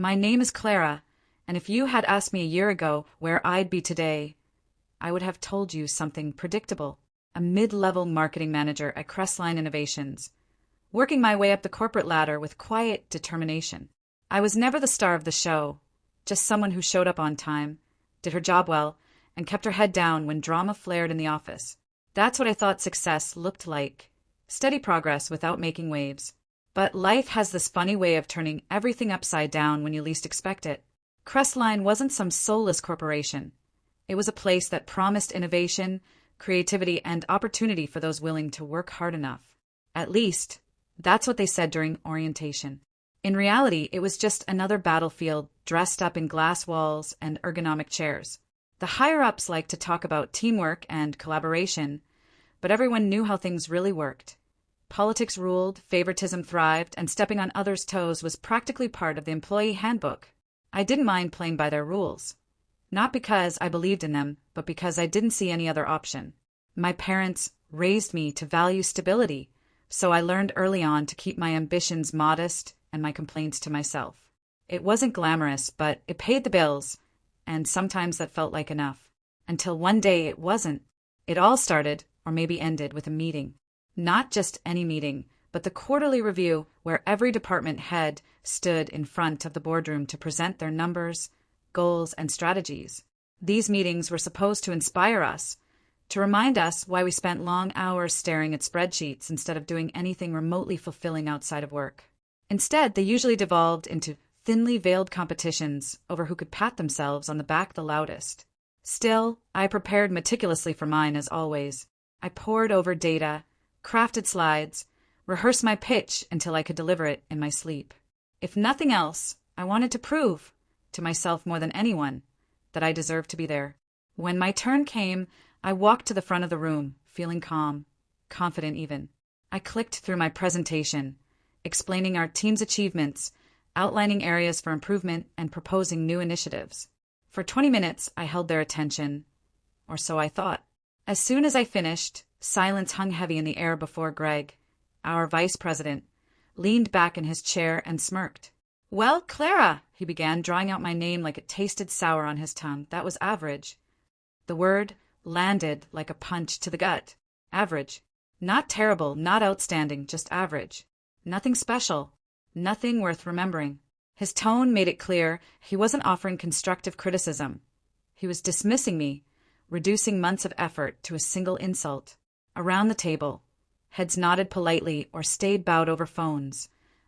My name is Clara, and if you had asked me a year ago where I'd be today, I would have told you something predictable. A mid-level marketing manager at Crestline Innovations, working my way up the corporate ladder with quiet determination. I was never the star of the show, just someone who showed up on time, did her job well, and kept her head down when drama flared in the office. That's what I thought success looked like. Steady progress without making waves. But life has this funny way of turning everything upside down when you least expect it. Crestline wasn't some soulless corporation. It was a place that promised innovation, creativity, and opportunity for those willing to work hard enough. At least, that's what they said during orientation. In reality, it was just another battlefield dressed up in glass walls and ergonomic chairs. The higher-ups liked to talk about teamwork and collaboration, but everyone knew how things really worked. Politics ruled, favoritism thrived, and stepping on others' toes was practically part of the employee handbook. I didn't mind playing by their rules. Not because I believed in them, but because I didn't see any other option. My parents raised me to value stability, so I learned early on to keep my ambitions modest and my complaints to myself. It wasn't glamorous, but it paid the bills, and sometimes that felt like enough. Until one day it wasn't. It all started, or maybe ended, with a meeting. Not just any meeting, but the quarterly review where every department head stood in front of the boardroom to present their numbers, goals, and strategies. These meetings were supposed to inspire us, to remind us why we spent long hours staring at spreadsheets instead of doing anything remotely fulfilling outside of work. Instead, they usually devolved into thinly veiled competitions over who could pat themselves on the back the loudest. Still, I prepared meticulously for mine as always. I pored over data, crafted slides, rehearsed my pitch until I could deliver it in my sleep. If nothing else, I wanted to prove, to myself more than anyone, that I deserved to be there. When my turn came, I walked to the front of the room, feeling calm, confident even. I clicked through my presentation, explaining our team's achievements, outlining areas for improvement, and proposing new initiatives. For 20 minutes, I held their attention, or so I thought. As soon as I finished, silence hung heavy in the air before Greg, our vice president, leaned back in his chair and smirked. "Well, Clara," he began, drawing out my name like it tasted sour on his tongue. That was average. The word landed like a punch to the gut. Average. Not terrible, not outstanding, just average. Nothing special. Nothing worth remembering. His tone made it clear he wasn't offering constructive criticism. He was dismissing me, reducing months of effort to a single insult. Around the table, heads nodded politely or stayed bowed over phones,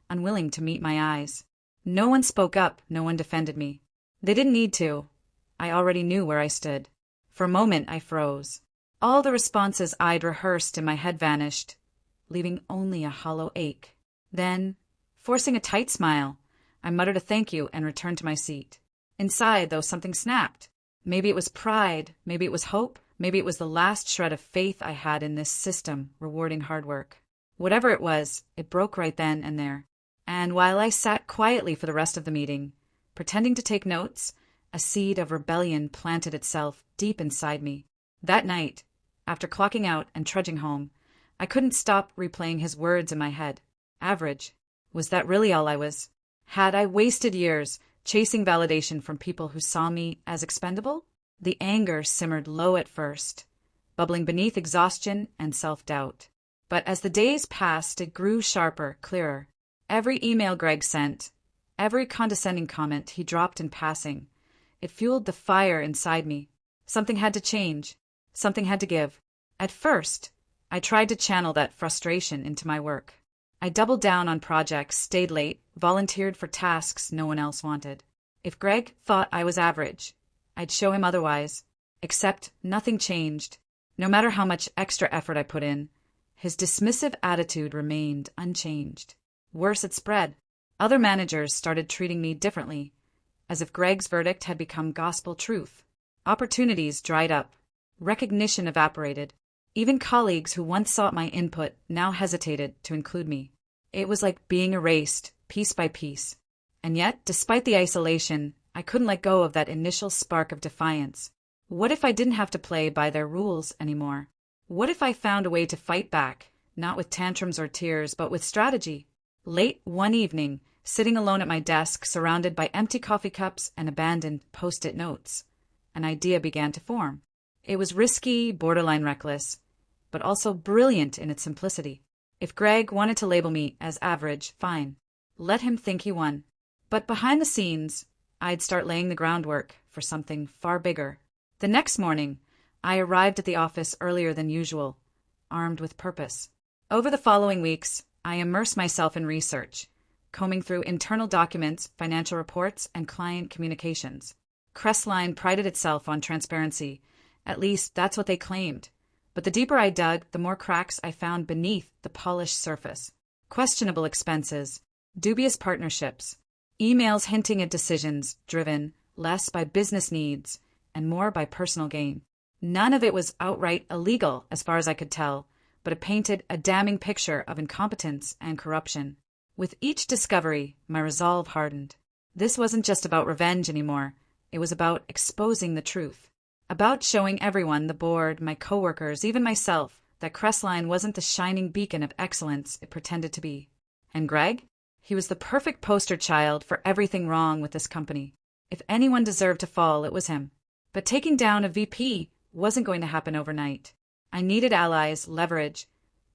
unwilling to meet my eyes. No one spoke up, no one defended me. They didn't need to. I already knew where I stood. For a moment, I froze. All the responses I'd rehearsed in my head vanished, leaving only a hollow ache. Then, forcing a tight smile, I muttered a thank you and returned to my seat. Inside, though, something snapped. Maybe it was pride, maybe it was hope, maybe it was the last shred of faith I had in this system rewarding hard work. Whatever it was, it broke right then and there. And while I sat quietly for the rest of the meeting, pretending to take notes, a seed of rebellion planted itself deep inside me. That night, after clocking out and trudging home, I couldn't stop replaying his words in my head. Average. Was that really all I was? Had I wasted years chasing validation from people who saw me as expendable? The anger simmered low at first, bubbling beneath exhaustion and self-doubt. But as the days passed, it grew sharper, clearer. Every email Greg sent, every condescending comment he dropped in passing, it fueled the fire inside me. Something had to change. Something had to give. At first, I tried to channel that frustration into my work. I doubled down on projects, stayed late, volunteered for tasks no one else wanted. If Greg thought I was average, I'd show him otherwise. Except nothing changed. No matter how much extra effort I put in, his dismissive attitude remained unchanged. Worse, it spread. Other managers started treating me differently, as if Greg's verdict had become gospel truth. Opportunities dried up. Recognition evaporated. Even colleagues who once sought my input now hesitated to include me. It was like being erased, piece by piece. And yet, despite the isolation, I couldn't let go of that initial spark of defiance. What if I didn't have to play by their rules anymore? What if I found a way to fight back, not with tantrums or tears, but with strategy? Late one evening, sitting alone at my desk, surrounded by empty coffee cups and abandoned post-it notes. An idea began to form. It was risky, borderline reckless, but also brilliant in its simplicity. If Greg wanted to label me as average, fine. Let him think he won. But behind the scenes, I'd start laying the groundwork for something far bigger. The next morning, I arrived at the office earlier than usual, armed with purpose. Over the following weeks, I immersed myself in research, combing through internal documents, financial reports, and client communications. Crestline prided itself on transparency. At least, that's what they claimed. But the deeper I dug, the more cracks I found beneath the polished surface. Questionable expenses, dubious partnerships, emails hinting at decisions driven less by business needs and more by personal gain. None of it was outright illegal, as far as I could tell, but it painted a damning picture of incompetence and corruption. With each discovery, my resolve hardened. This wasn't just about revenge anymore. It was about exposing the truth. About showing everyone, the board, my coworkers, even myself, that Crestline wasn't the shining beacon of excellence it pretended to be. And Greg? He was the perfect poster child for everything wrong with this company. If anyone deserved to fall, it was him. But taking down a VP wasn't going to happen overnight. I needed allies, leverage,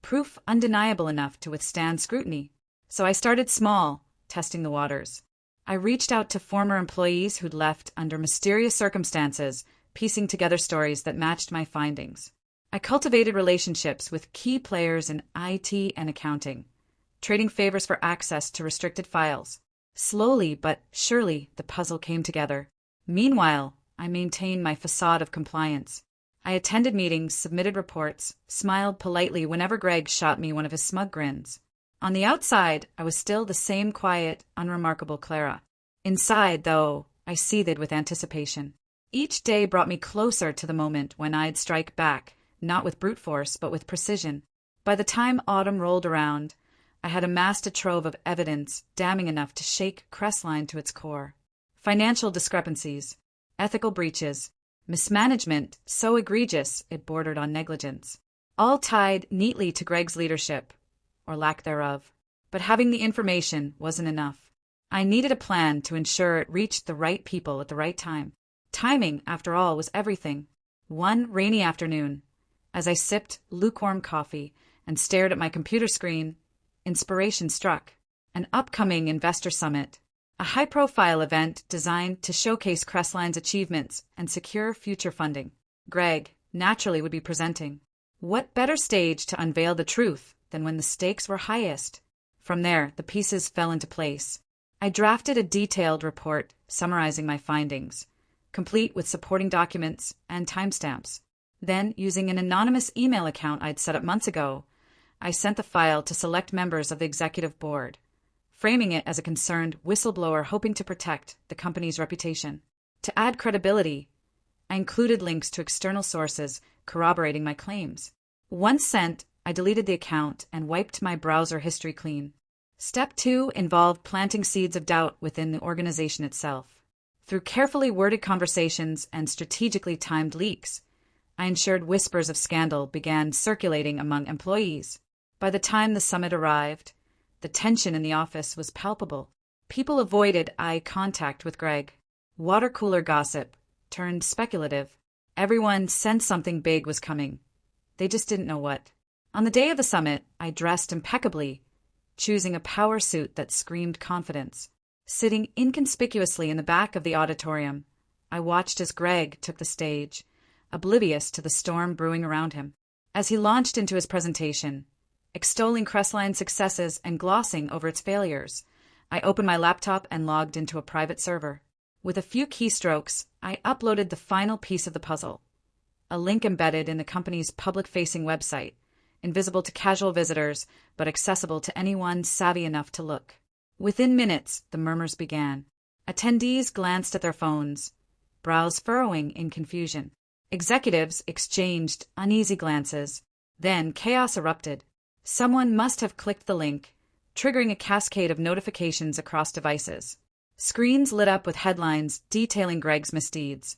proof undeniable enough to withstand scrutiny. So I started small, testing the waters. I reached out to former employees who'd left under mysterious circumstances, piecing together stories that matched my findings. I cultivated relationships with key players in IT and accounting, trading favors for access to restricted files. Slowly but surely, the puzzle came together. Meanwhile, I maintained my facade of compliance. I attended meetings, submitted reports, smiled politely whenever Greg shot me one of his smug grins. On the outside, I was still the same quiet, unremarkable Clara. Inside, though, I seethed with anticipation. Each day brought me closer to the moment when I'd strike back, not with brute force, but with precision. By the time autumn rolled around, I had amassed a trove of evidence damning enough to shake Crestline to its core. Financial discrepancies, ethical breaches, mismanagement so egregious it bordered on negligence, all tied neatly to Greg's leadership, or lack thereof. But having the information wasn't enough. I needed a plan to ensure it reached the right people at the right time. Timing, after all, was everything. One rainy afternoon, as I sipped lukewarm coffee and stared at my computer screen, inspiration struck. An upcoming investor summit, a high-profile event designed to showcase Crestline's achievements and secure future funding. Greg, naturally, would be presenting. What better stage to unveil the truth than when the stakes were highest? From there, the pieces fell into place. I drafted a detailed report summarizing my findings, complete with supporting documents and timestamps. Then, using an anonymous email account I'd set up months ago, I sent the file to select members of the executive board, framing it as a concerned whistleblower hoping to protect the company's reputation. To add credibility, I included links to external sources corroborating my claims. Once sent, I deleted the account and wiped my browser history clean. Step 2 involved planting seeds of doubt within the organization itself. Through carefully worded conversations and strategically timed leaks, I ensured whispers of scandal began circulating among employees. By the time the summit arrived, the tension in the office was palpable. People avoided eye contact with Greg. Water cooler gossip turned speculative. Everyone sensed something big was coming. They just didn't know what. On the day of the summit, I dressed impeccably, choosing a power suit that screamed confidence. Sitting inconspicuously in the back of the auditorium, I watched as Greg took the stage, oblivious to the storm brewing around him. As he launched into his presentation, extolling Crestline's successes and glossing over its failures, I opened my laptop and logged into a private server. With a few keystrokes, I uploaded the final piece of the puzzle, a link embedded in the company's public-facing website, invisible to casual visitors, but accessible to anyone savvy enough to look. Within minutes, the murmurs began. Attendees glanced at their phones, brows furrowing in confusion. Executives exchanged uneasy glances. Then chaos erupted. Someone must have clicked the link, triggering a cascade of notifications across devices. Screens lit up with headlines detailing Greg's misdeeds,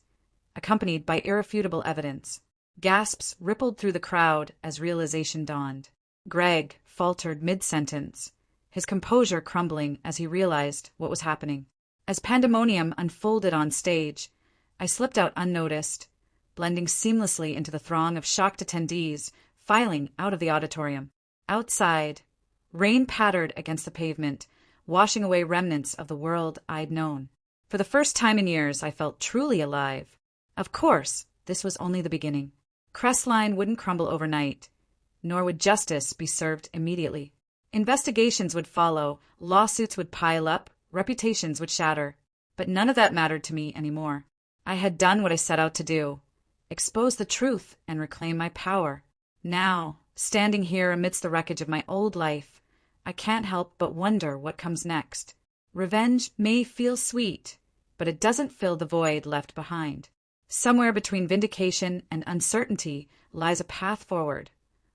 accompanied by irrefutable evidence. Gasps rippled through the crowd as realization dawned. Greg faltered mid-sentence, his composure crumbling as he realized what was happening. As pandemonium unfolded on stage, I slipped out unnoticed, blending seamlessly into the throng of shocked attendees filing out of the auditorium. Outside, rain pattered against the pavement, washing away remnants of the world I'd known. For the first time in years, I felt truly alive. Of course, this was only the beginning. Crestline wouldn't crumble overnight, nor would justice be served immediately. Investigations would follow, lawsuits would pile up, reputations would shatter. But none of that mattered to me anymore. I had done what I set out to do, expose the truth and reclaim my power. Now, standing here amidst the wreckage of my old life, I can't help but wonder what comes next. Revenge may feel sweet, but it doesn't fill the void left behind. Somewhere between vindication and uncertainty lies a path forward,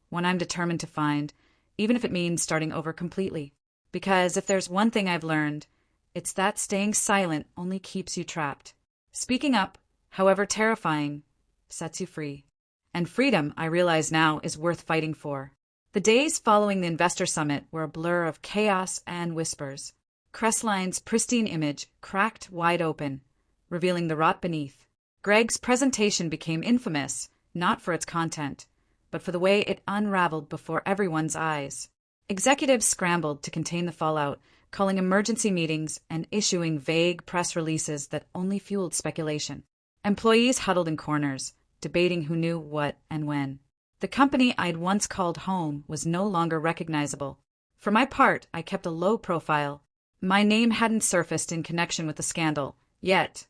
one I'm determined to find, even if it means starting over completely. Because if there's one thing I've learned, it's that staying silent only keeps you trapped. Speaking up, however terrifying, sets you free. And freedom, I realize now, is worth fighting for. The days following the investor summit were a blur of chaos and whispers. Crestline's pristine image cracked wide open, revealing the rot beneath. Greg's presentation became infamous, not for its content, but for the way it unraveled before everyone's eyes. Executives scrambled to contain the fallout, calling emergency meetings and issuing vague press releases that only fueled speculation. Employees huddled in corners, debating who knew what and when. The company I'd once called home was no longer recognizable. For my part, I kept a low profile. My name hadn't surfaced in connection with the scandal, yet,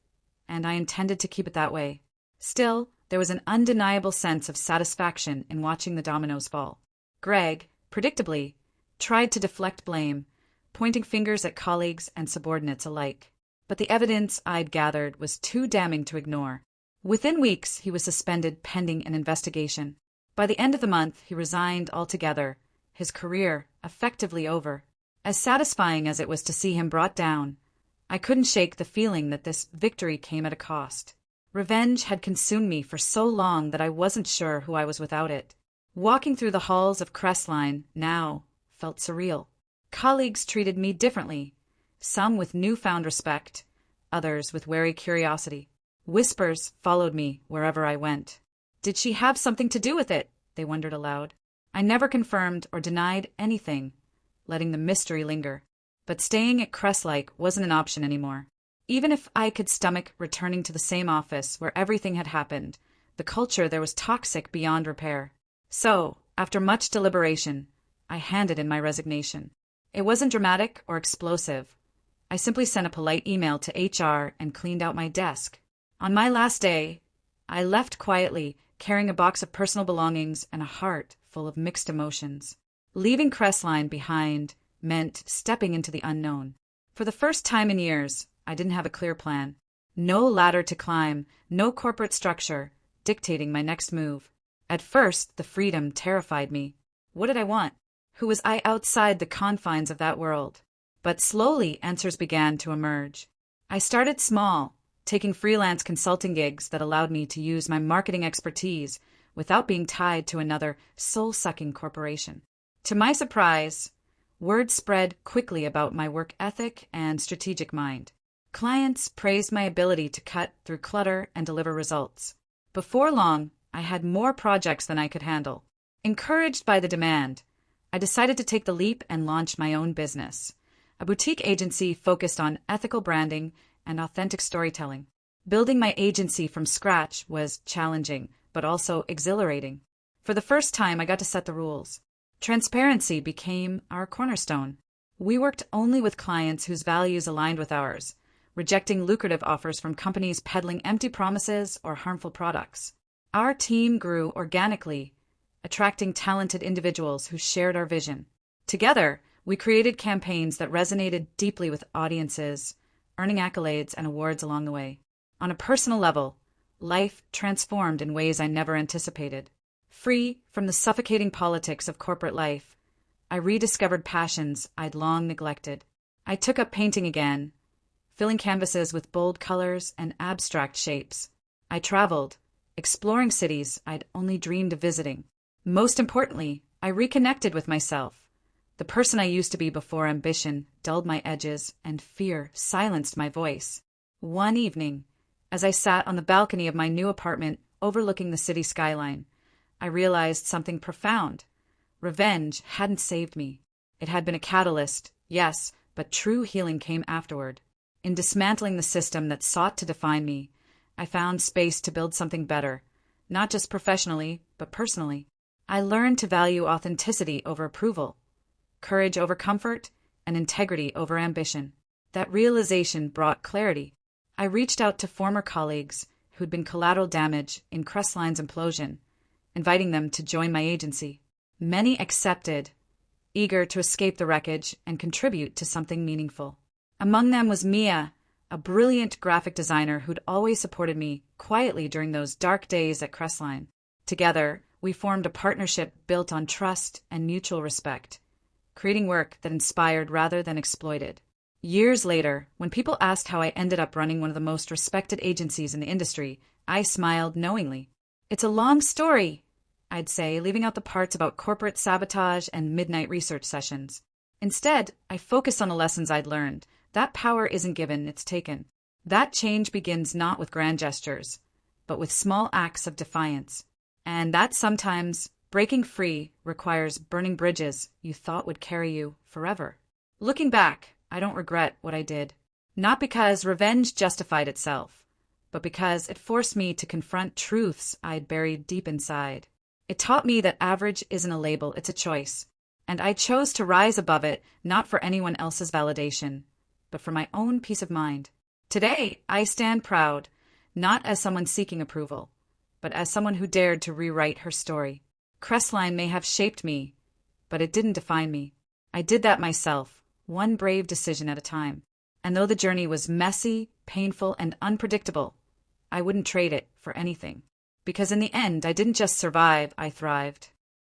and I intended to keep it that way. Still, there was an undeniable sense of satisfaction in watching the dominoes fall. Greg, predictably, tried to deflect blame, pointing fingers at colleagues and subordinates alike. But the evidence I'd gathered was too damning to ignore. Within weeks, he was suspended pending an investigation. By the end of the month, he resigned altogether, his career effectively over. As satisfying as it was to see him brought down, I couldn't shake the feeling that this victory came at a cost. Revenge had consumed me for so long that I wasn't sure who I was without it. Walking through the halls of Crestline now felt surreal. Colleagues treated me differently, some with newfound respect, others with wary curiosity. Whispers followed me wherever I went. Did she have something to do with it? They wondered aloud. I never confirmed or denied anything, letting the mystery linger. But staying at Crestlike wasn't an option anymore. Even if I could stomach returning to the same office where everything had happened, the culture there was toxic beyond repair. So, after much deliberation, I handed in my resignation. It wasn't dramatic or explosive. I simply sent a polite email to HR and cleaned out my desk. On my last day, I left quietly, carrying a box of personal belongings and a heart full of mixed emotions. Leaving Crestline behind meant stepping into the unknown. For the first time in years, I didn't have a clear plan. No ladder to climb, no corporate structure dictating my next move. At first, the freedom terrified me. What did I want? Who was I outside the confines of that world? But slowly, answers began to emerge. I started small, taking freelance consulting gigs that allowed me to use my marketing expertise without being tied to another soul-sucking corporation. To my surprise, word spread quickly about my work ethic and strategic mind. Clients praised my ability to cut through clutter and deliver results. Before long, I had more projects than I could handle. Encouraged by the demand, I decided to take the leap and launch my own business, a boutique agency focused on ethical branding and authentic storytelling. Building my agency from scratch was challenging, but also exhilarating. For the first time, I got to set the rules. Transparency became our cornerstone. We worked only with clients whose values aligned with ours, rejecting lucrative offers from companies peddling empty promises or harmful products. Our team grew organically, attracting talented individuals who shared our vision. Together, we created campaigns that resonated deeply with audiences, earning accolades and awards along the way. On a personal level, life transformed in ways I never anticipated. Free from the suffocating politics of corporate life, I rediscovered passions I'd long neglected. I took up painting again, filling canvases with bold colors and abstract shapes. I traveled, exploring cities I'd only dreamed of visiting. Most importantly, I reconnected with myself, The person I used to be before ambition dulled my edges and fear silenced my voice. One evening, as I sat on the balcony of my new apartment overlooking the city skyline, I realized something profound. Revenge hadn't saved me. It had been a catalyst, yes, but true healing came afterward. In dismantling the system that sought to define me, I found space to build something better, not just professionally, but personally. I learned to value authenticity over approval, courage over comfort, and integrity over ambition. That realization brought clarity. I reached out to former colleagues who'd been collateral damage in Crestline's implosion, inviting them to join my agency. Many accepted, eager to escape the wreckage and contribute to something meaningful. Among them was Mia, a brilliant graphic designer who'd always supported me quietly during those dark days at Crestline. Together, we formed a partnership built on trust and mutual respect, creating work that inspired rather than exploited. Years later, when people asked how I ended up running one of the most respected agencies in the industry, I smiled knowingly. It's a long story, I'd say, leaving out the parts about corporate sabotage and midnight research sessions. Instead, I focused on the lessons I'd learned. That power isn't given, it's taken. That change begins not with grand gestures, but with small acts of defiance. And that sometimes, breaking free, requires burning bridges you thought would carry you forever. Looking back, I don't regret what I did. Not because revenge justified itself, but because it forced me to confront truths I'd buried deep inside. It taught me that average isn't a label, it's a choice. And I chose to rise above it, not for anyone else's validation, but for my own peace of mind. Today, I stand proud, not as someone seeking approval, but as someone who dared to rewrite her story. Crestline may have shaped me, but it didn't define me. I did that myself, one brave decision at a time. And though the journey was messy, painful, and unpredictable, I wouldn't trade it for anything. Because in the end, I didn't just survive, I thrived.